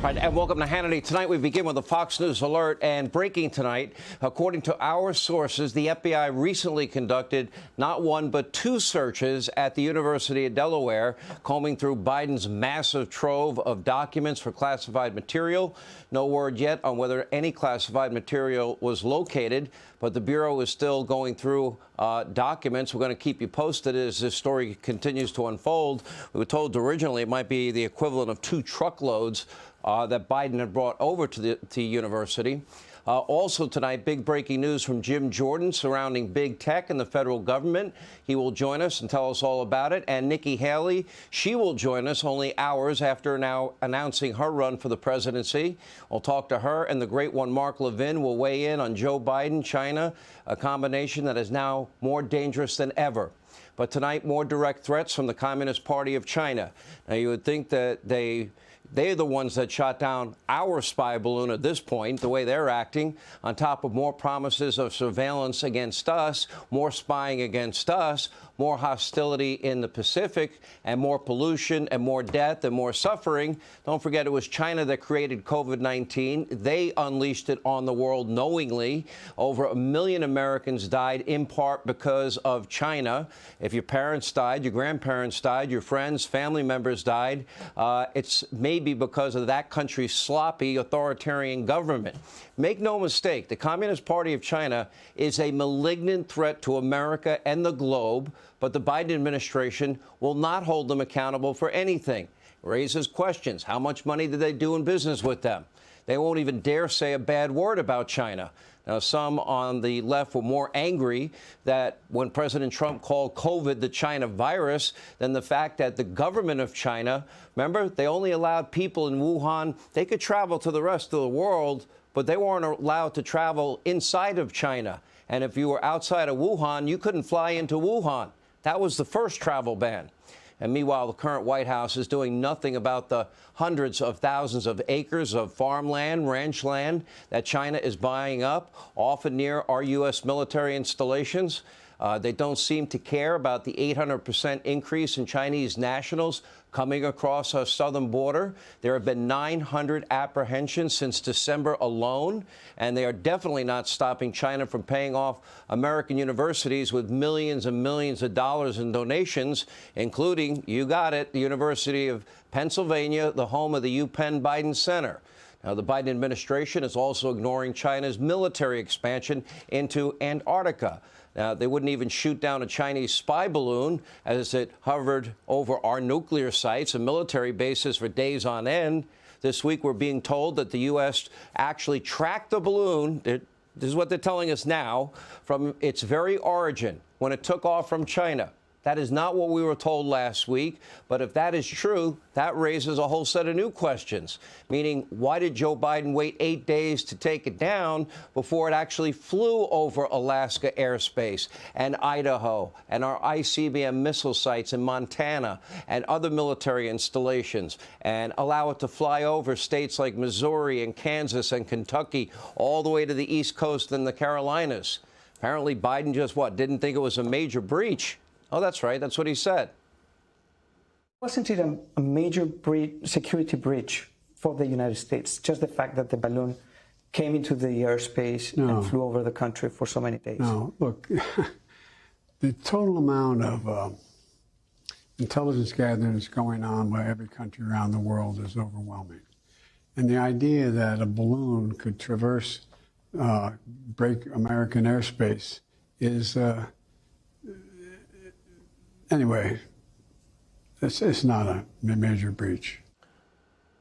Right, and welcome to Hannity. Tonight we begin with a Fox News alert and breaking tonight. According to our sources, the FBI recently conducted not one but two searches at the University of Delaware, combing through Biden's massive trove of documents for classified material. No word yet on whether any classified material was located, but the Bureau is still going through documents. We're going to keep you posted as this story continues to unfold. We were told originally it might be the equivalent of 2 truckloads that Biden had brought over to the university. Also tonight, big breaking news from Jim Jordan surrounding big tech and the federal government. He will join us and tell us all about it. And Nikki Haley, she will join us only hours after now announcing her run for the presidency. We'll talk to her, and the great one, Mark Levin, will weigh in on Joe Biden, China, a combination that is now more dangerous than ever. But tonight, more direct threats from the Communist Party of China. Now, you would think that they're the ones that shot down our spy balloon at this point, the way they're acting, on top of more promises of surveillance against us, more spying against us, more hostility in the Pacific, and more pollution and more death and more suffering. Don't forget, it was China that created COVID-19. They unleashed it on the world knowingly. Over 1 million Americans died in part because of China. If your parents died, your grandparents died, your friends, family members died, it's maybe because of that country's sloppy authoritarian government. Make no mistake, the Communist Party of China is a malignant threat to America and the globe, but the Biden administration will not hold them accountable for anything. It raises questions. How much money did they do in business with them? They won't even dare say a bad word about China. Now, some on the left were more angry that when President Trump called COVID the China virus than the fact that the government of China, remember, they only allowed people in Wuhan, they could travel to the rest of the world, but they weren't allowed to travel inside of China. And if you were outside of Wuhan, you couldn't fly into Wuhan. That was the first travel ban. And meanwhile, the current White House is doing nothing about the hundreds of thousands of acres of farmland, ranch land that China is buying up, often near our U.S. military installations. They don't seem to care about the 800% increase in Chinese nationals coming across our southern border. There have been 900 apprehensions since December alone, and they are definitely not stopping China from paying off American universities with millions and millions of dollars in donations, including, you got it, the University of Pennsylvania, the home of the UPenn Biden Center. Now, the Biden administration is also ignoring China's military expansion into Antarctica. Now, they wouldn't even shoot down a Chinese spy balloon as it hovered over our nuclear sites and military bases for days on end. This week, we're being told that the U.S. actually tracked the balloon. This is what they're telling us now, from its very origin, when it took off from China. That is not what we were told last week. But if that is true, that raises a whole set of new questions, meaning why did Joe Biden wait 8 days to take it down before it actually flew over Alaska airspace and Idaho and our ICBM missile sites in Montana and other military installations, and allow it to fly over states like Missouri and Kansas and Kentucky all the way to the East Coast and the Carolinas? Apparently, Biden just, didn't think it was a major breach. Oh, that's right. That's what he said. Wasn't it a major security breach for the United States? Just the fact that the balloon came into the airspace and flew over the country for so many days? No, look, the total amount of intelligence gathering that's going on by every country around the world is overwhelming. And the idea that a balloon could traverse, break American airspace is... Anyway, it's not a major breach.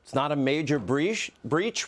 It's not a major breach?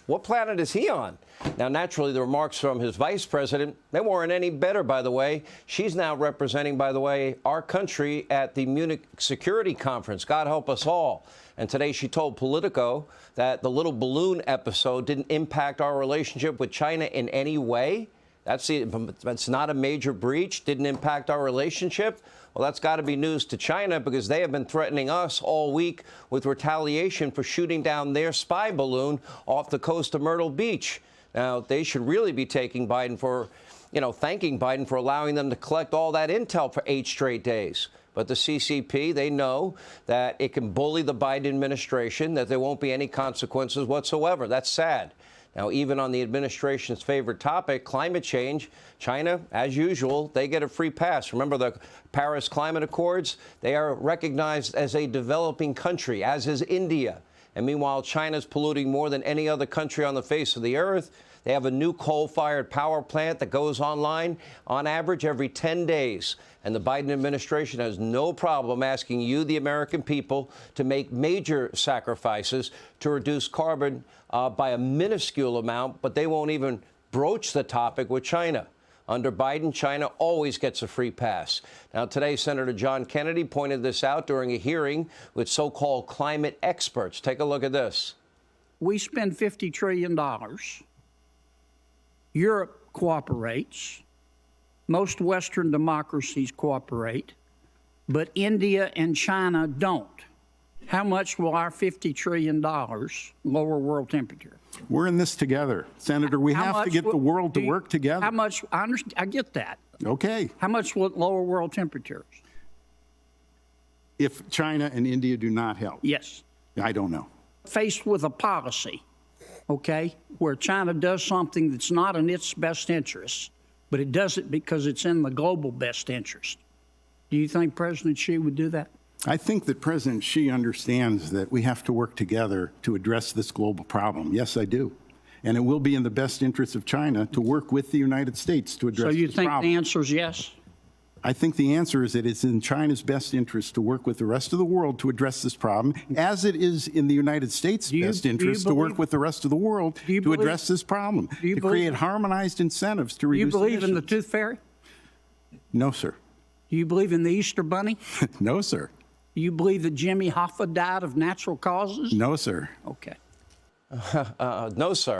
What planet is he on? Now, naturally, the remarks from his vice president, they weren't any better, by the way. She's now representing, by the way, our country at the Munich Security Conference. God help us all. And today she told Politico that the little balloon episode didn't impact our relationship with China in any way. That's not a major breach, didn't impact our relationship. Well, that's got to be news to China, because they have been threatening us all week with retaliation for shooting down their spy balloon off the coast of Myrtle Beach. Now, they should really be taking Biden for, thanking Biden for allowing them to collect all that intel for 8 straight days. But the CCP, they know that it can bully the Biden administration, that there won't be any consequences whatsoever. That's sad. Now, even on the administration's favorite topic, climate change, China, as usual, they get a free pass. Remember the Paris Climate Accords? They are recognized as a developing country, as is India. And meanwhile, China's polluting more than any other country on the face of the earth. They have a new coal-fired power plant that goes online on average every 10 days. And the Biden administration has no problem asking you, the American people, to make major sacrifices to reduce carbon by a minuscule amount, but they won't even broach the topic with China. Under Biden, China always gets a free pass. Now, today, Senator John Hannity pointed this out during a hearing with so-called climate experts. Take a look at this. We spend $50 trillion. Europe cooperates. Most Western democracies cooperate, but India and China don't. How much will our $50 trillion lower world temperature? We're in this together, Senator. We have to get the world to work together. How much? I get that. Okay. How much will it lower world temperatures? If China and India do not help? Yes. I don't know. Faced with a policy, okay, where China does something that's not in its best interest, but it does it because it's in the global best interest. Do you think President Xi would do that? I think that President Xi understands that we have to work together to address this global problem. Yes, I do. And it will be in the best interest of China to work with the United States to address this problem. So you think the answer is yes? I think the answer is that it's in China's best interest to work with the rest of the world to address this problem, as it is in the United States' best interest to work with the rest of the world to address this problem, to create harmonized incentives to reduce emissions. Do you believe in the tooth fairy? No, sir. Do you believe in the Easter Bunny? No, sir. Do you believe that Jimmy Hoffa died of natural causes? No, sir. Okay. No, sir.